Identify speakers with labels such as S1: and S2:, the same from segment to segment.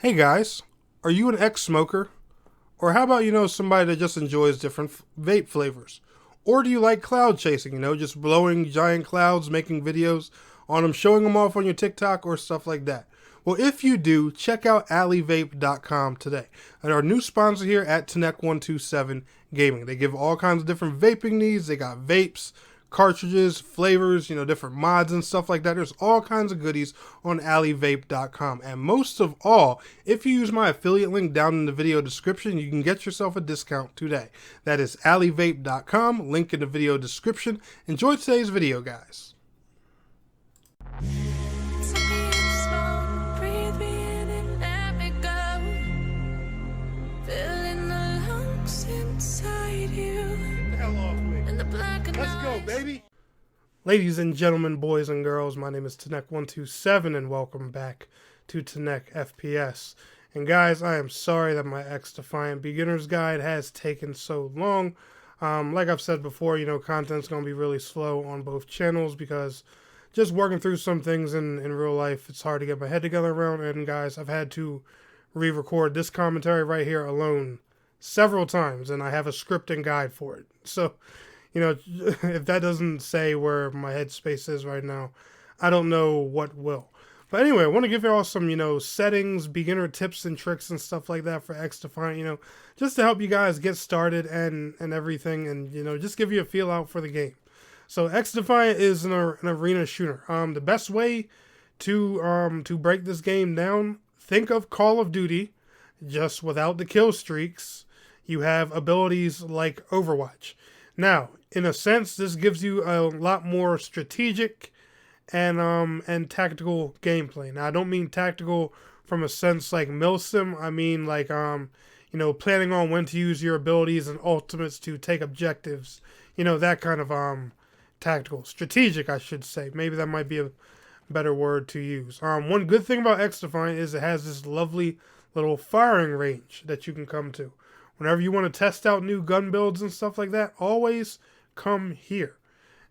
S1: Hey guys, are you an ex-smoker? Or how about, somebody that just enjoys different vape flavors? Or do you like cloud chasing, just blowing giant clouds, making videos on them, showing them off on your TikTok or stuff like that? Well, if you do, check out AliVape.com today. And our new sponsor here at Tnek127 Gaming. They give all kinds of different vaping needs. They got vapes, cartridges, flavors, different mods and stuff like that. There's all kinds of goodies on AliVape.com. And most of all, if you use my affiliate link down in the video description, you can get yourself a discount today. That is AliVape.com, link in the video description. Enjoy today's video, guys. Let's go, baby. Ladies and gentlemen, boys and girls, my name is Tnek127 and welcome back to Tnek FPS. And guys, I am sorry that my Xdefiant beginner's guide has taken so long. Like I've said before, content's going to be really slow on both channels because just working through some things in real life, it's hard to get my head together around. And guys, I've had to re-record this commentary right here alone several times, and I have a script and guide for it. So, if that doesn't say where my headspace is right now, I don't know what will. But anyway, I want to give you all some, settings, beginner tips and tricks and stuff like that for Xdefiant, just to help you guys get started and everything, and, just give you a feel out for the game. So Xdefiant is an arena shooter. The best way to break this game down, think of Call of Duty, just without the kill streaks. You have abilities like Overwatch. Now, in a sense, this gives you a lot more strategic and tactical gameplay. Now, I don't mean tactical from a sense like milsim. I mean like planning on when to use your abilities and ultimates to take objectives. That kind of tactical, strategic, I should say. Maybe that might be a better word to use. One good thing about Xdefiant is it has this lovely little firing range that you can come to. Whenever you want to test out new gun builds and stuff like that, always come here.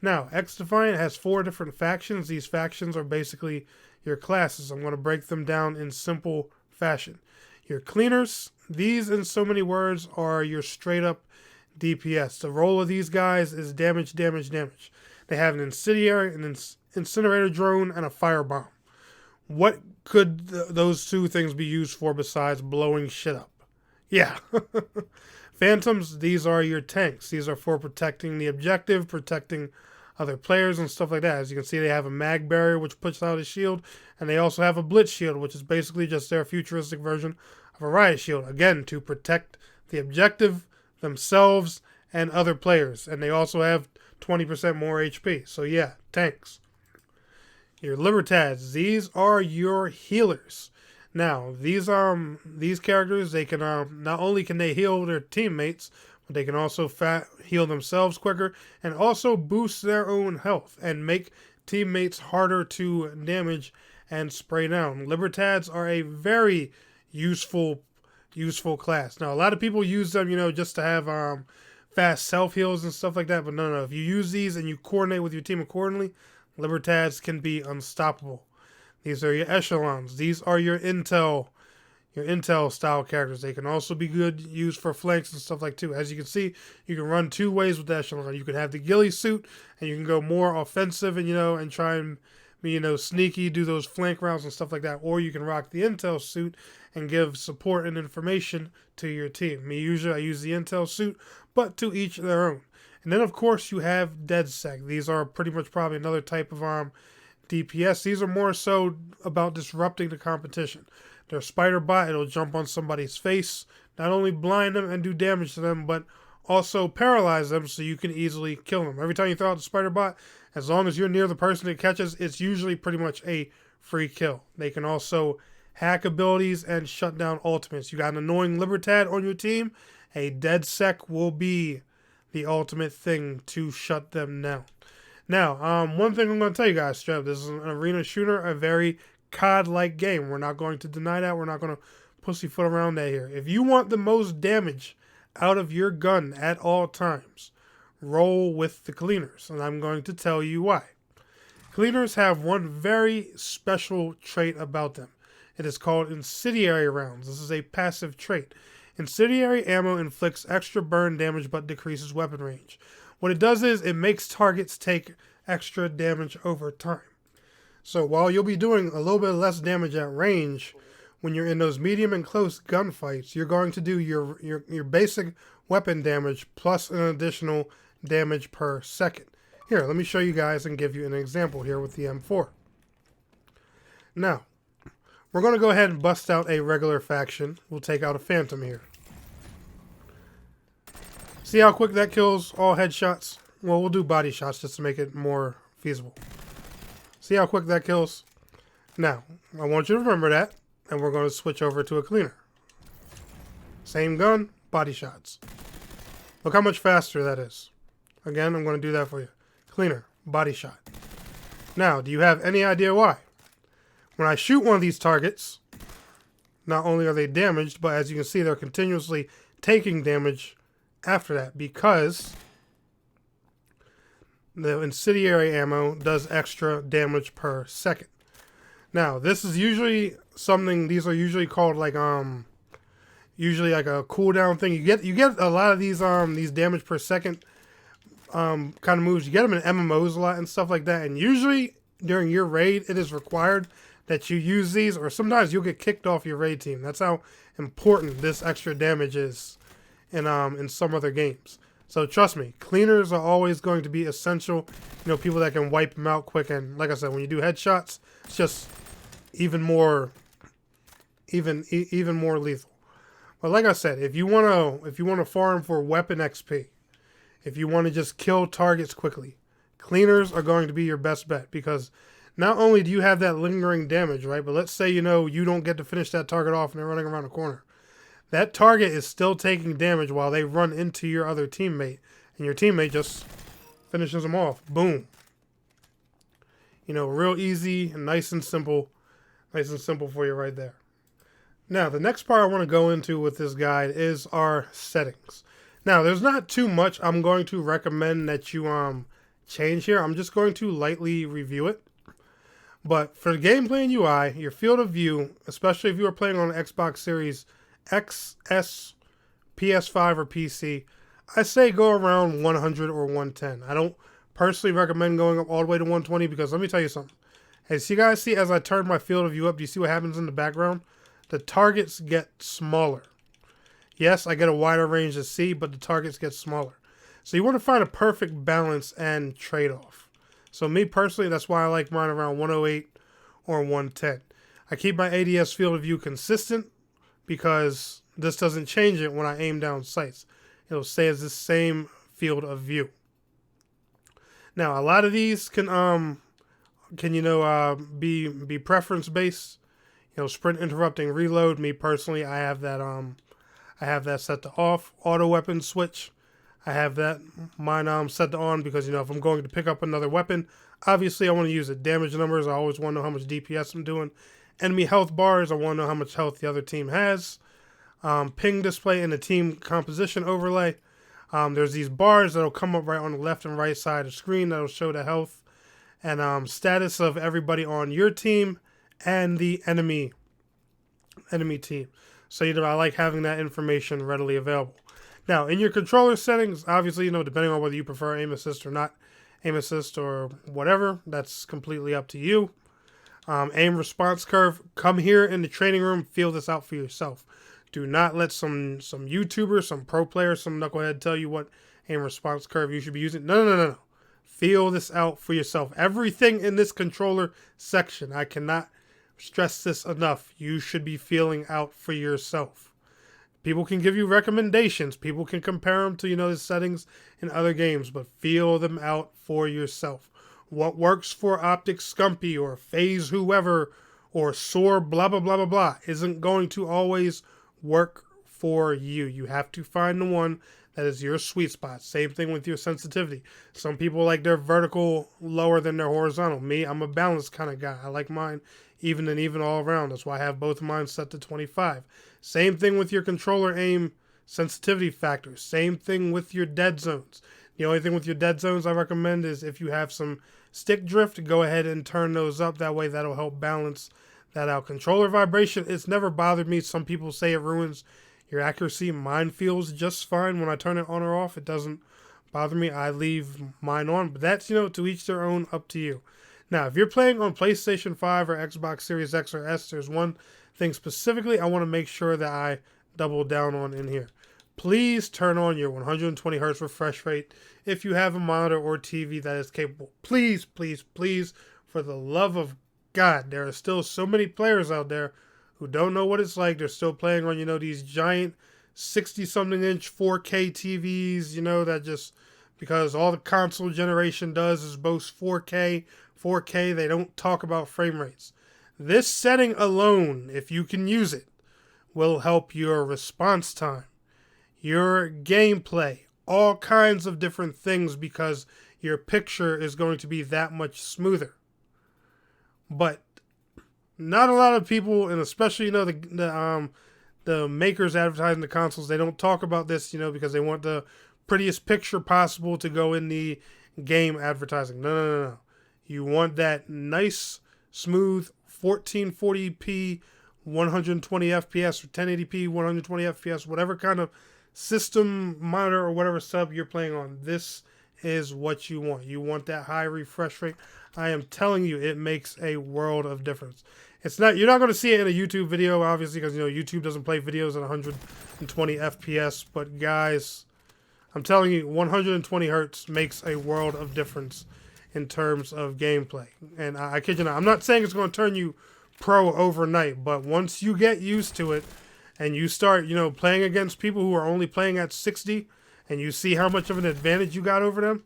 S1: Now, Xdefiant has 4 different factions. These factions are basically your classes. I'm going to break them down in simple fashion. Your cleaners, these in so many words are your straight up DPS. The role of these guys is damage, damage, damage. They have an incendiary, an incinerator drone, and a firebomb. What could those 2 things be used for besides blowing shit up? Yeah. Phantoms, these are your tanks. These are for protecting the objective, protecting other players and stuff like that. As you can see, they have a mag barrier, which puts out a shield, and they also have a blitz shield, which is basically just their futuristic version of a riot shield. Again, to protect the objective, themselves, and other players. And they also have 20% more HP. So yeah, tanks. Your Libertads, these are your healers. Now, these characters, they can not only can they heal their teammates, but they can also heal themselves quicker and also boost their own health and make teammates harder to damage and spray down. Libertads are a very useful class. Now, a lot of people use them, just to have fast self heals and stuff like that, but no. If you use these and you coordinate with your team accordingly, Libertads can be unstoppable. These are your echelons. These are your intel style characters. They can also be good used for flanks and stuff like too. As you can see, you can run 2 ways with the echelon. You can have the ghillie suit, and you can go more offensive and and try and be sneaky, do those flank rounds and stuff like that. Or you can rock the intel suit and give support and information to your team. Usually I use the intel suit, but to each their own. And then of course you have DedSec. These are pretty much probably another type of DPS. These are more so about disrupting the competition. Their spider bot, it'll jump on somebody's face, not only blind them and do damage to them, but also paralyze them so you can easily kill them. Every time you throw out the spider bot, as long as you're near the person it catches, it's usually pretty much a free kill. They can also hack abilities and shut down ultimates. You got an annoying Libertad on your team, a DedSec will be the ultimate thing to shut them down. Now, one thing I'm going to tell you guys, straight up, this is an arena shooter, a very COD-like game. We're not going to deny that. We're not going to pussyfoot around that here. If you want the most damage out of your gun at all times, roll with the cleaners, and I'm going to tell you why. Cleaners have one very special trait about them. It is called incendiary rounds. This is a passive trait. Incendiary ammo inflicts extra burn damage but decreases weapon range. What it does is it makes targets take extra damage over time. So while you'll be doing a little bit less damage at range, when you're in those medium and close gunfights, you're going to do your basic weapon damage plus an additional damage per second. Here, let me show you guys and give you an example here with the M4. Now, we're going to go ahead and bust out a regular faction. We'll take out a Phantom here. See how quick that kills all headshots? Well, we'll do body shots just to make it more feasible. See how quick that kills? Now, I want you to remember that, and we're going to switch over to a cleaner. Same gun, body shots. Look how much faster that is. Again, I'm going to do that for you. Cleaner, body shot. Now, do you have any idea why? When I shoot one of these targets, not only are they damaged, but as you can see, they're continuously taking damage after that because the incendiary ammo does extra damage per second. Now, this is usually something, these are usually called like usually like a cooldown thing. You get a lot of these damage per second kind of moves. You get them in MMOs a lot and stuff like that. And usually during your raid, it is required that you use these, or sometimes you'll get kicked off your raid team. That's how important this extra damage is in some other games. So trust me, cleaners are always going to be essential. You know, people that can wipe them out quick. And like I said, when you do headshots, it's just even more lethal. But like I said, if you wanna farm for weapon XP, if you want to just kill targets quickly, cleaners are going to be your best bet, because not only do you have that lingering damage, right? But let's say, you know, you don't get to finish that target off and they're running around the corner. That target is still taking damage while they run into your other teammate, and your teammate just finishes them off. Boom. You know, real easy and nice and simple for you right there. Now, the next part I want to go into with this guide is our settings. Now, there's not too much I'm going to recommend that you change here. I'm just going to lightly review it. But for the gameplay and UI, your field of view, especially if you are playing on Xbox Series X, S, PS5, or PC, I say go around 100 or 110. I don't personally recommend going up all the way to 120 because let me tell you something. As you guys see, as I turn my field of view up, do you see what happens in the background? The targets get smaller. Yes, I get a wider range to see, but the targets get smaller. So you want to find a perfect balance and trade-off. So me personally, that's why I like mine around 108 or 110. I keep my ADS field of view consistent because this doesn't change it when I aim down sights. It'll stay as the same field of view. Now, a lot of these can be preference based. You know, sprint interrupting reload. Me personally, I have that set to off. Auto weapon switch, I have that mine set to on because, you know, if I'm going to pick up another weapon, obviously I want to use it. Damage numbers, I always want to know how much DPS I'm doing. Enemy health bars, I want to know how much health the other team has. Ping display in the team composition overlay. There's these bars that'll come up right on the left and right side of the screen that'll show the health and status of everybody on your team and the enemy team. So, you know, I like having that information readily available. Now, in your controller settings, obviously, you know, depending on whether you prefer aim assist or not, aim assist or whatever, that's completely up to you. Aim response curve, come here in the training room, feel this out for yourself. Do not let some YouTuber, some pro player, some knucklehead tell you what aim response curve you should be using. No. Feel this out for yourself. Everything in this controller section, I cannot stress this enough, you should be feeling out for yourself. People can give you recommendations. People can compare them to, you know, the settings in other games, but feel them out for yourself. What works for Optic Scumpy or Phase whoever or Soar blah, blah, blah, blah, blah isn't going to always work for you. You have to find the one that is your sweet spot. Same thing with your sensitivity. Some people like their vertical lower than their horizontal. Me, I'm a balanced kind of guy. I like mine even and even all around. That's why I have both of mine set to 25. Same thing with your controller aim sensitivity factors. Same thing with your dead zones. The only thing with your dead zones I recommend is if you have some stick drift, go ahead and turn those up. That way that'll help balance that out. Controller vibration, it's never bothered me. Some people say it ruins your accuracy. Mine feels just fine when I turn it on or off. It doesn't bother me. I leave mine on, but that's, to each their own, up to you. Now, if you're playing on PlayStation 5 or Xbox Series X or S, there's one thing specifically I want to make sure that I double down on in here. Please turn on your 120 Hz refresh rate if you have a monitor or TV that is capable. Please, please, please, for the love of God, there are still so many players out there who don't know what it's like. They're still playing on, these giant 60-something inch 4K TVs, that just, because all the console generation does is boast 4K, they don't talk about frame rates. This setting alone, if you can use it, will help your response time, your gameplay, all kinds of different things, because your picture is going to be that much smoother. But not a lot of people, and especially the makers advertising the consoles, they don't talk about this, because they want the prettiest picture possible to go in the game advertising. No. You want that nice, smooth 1440p, 120 FPS, or 1080p, 120 FPS, whatever kind of system monitor or whatever sub you're playing on. This is what you want. You want that high refresh rate. I am telling you, it makes a world of difference. You're not going to see it in a YouTube video, obviously, because YouTube doesn't play videos at 120 FPS. But guys, I'm telling you, 120 Hz makes a world of difference in terms of gameplay. And I kid you not, I'm not saying it's going to turn you pro overnight, but once you get used to it and you start, playing against people who are only playing at 60, and you see how much of an advantage you got over them,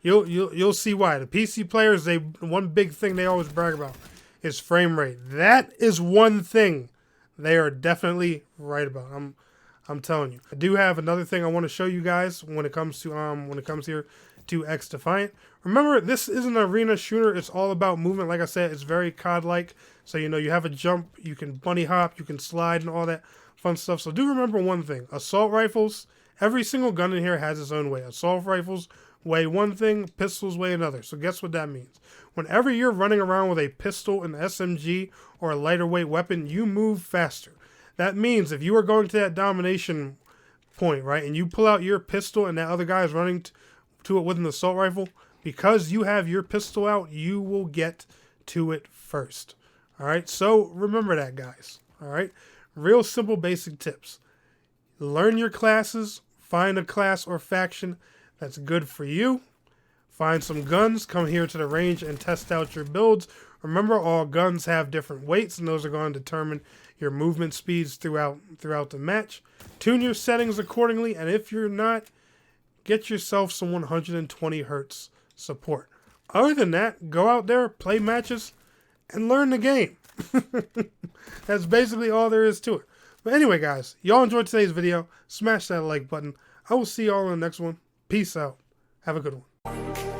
S1: you'll see why. The PC players, one big thing they always brag about is frame rate. That is one thing they are definitely right about. I'm telling you. I do have another thing I want to show you guys when it comes to here to Xdefiant. Remember, this is an arena shooter. It's all about movement. Like I said, it's very COD-like. So you have a jump, you can bunny hop, you can slide, and all that fun stuff. So do remember one thing: assault rifles. Every single gun in here has its own weight. Assault rifles weigh one thing, pistols weigh another. So guess what that means? Whenever you're running around with a pistol, an SMG, or a lighter weight weapon, you move faster. That means if you are going to that domination point, right, and you pull out your pistol and that other guy is running to it with an assault rifle, because you have your pistol out, you will get to it first. All right, so remember that, guys. All right, real simple basic tips. Learn your classes, find a class or faction that's good for you. Find some guns, come here to the range and test out your builds. Remember, all guns have different weights, and those are going to determine your movement speeds throughout the match. Tune your settings accordingly, and if you're not, get yourself some 120 Hz support. Other than that, go out there, play matches, and learn the game. That's basically all there is to it. But anyway, guys, y'all enjoyed today's video. Smash that like button. I will see y'all in the next one. Peace out. Have a good one.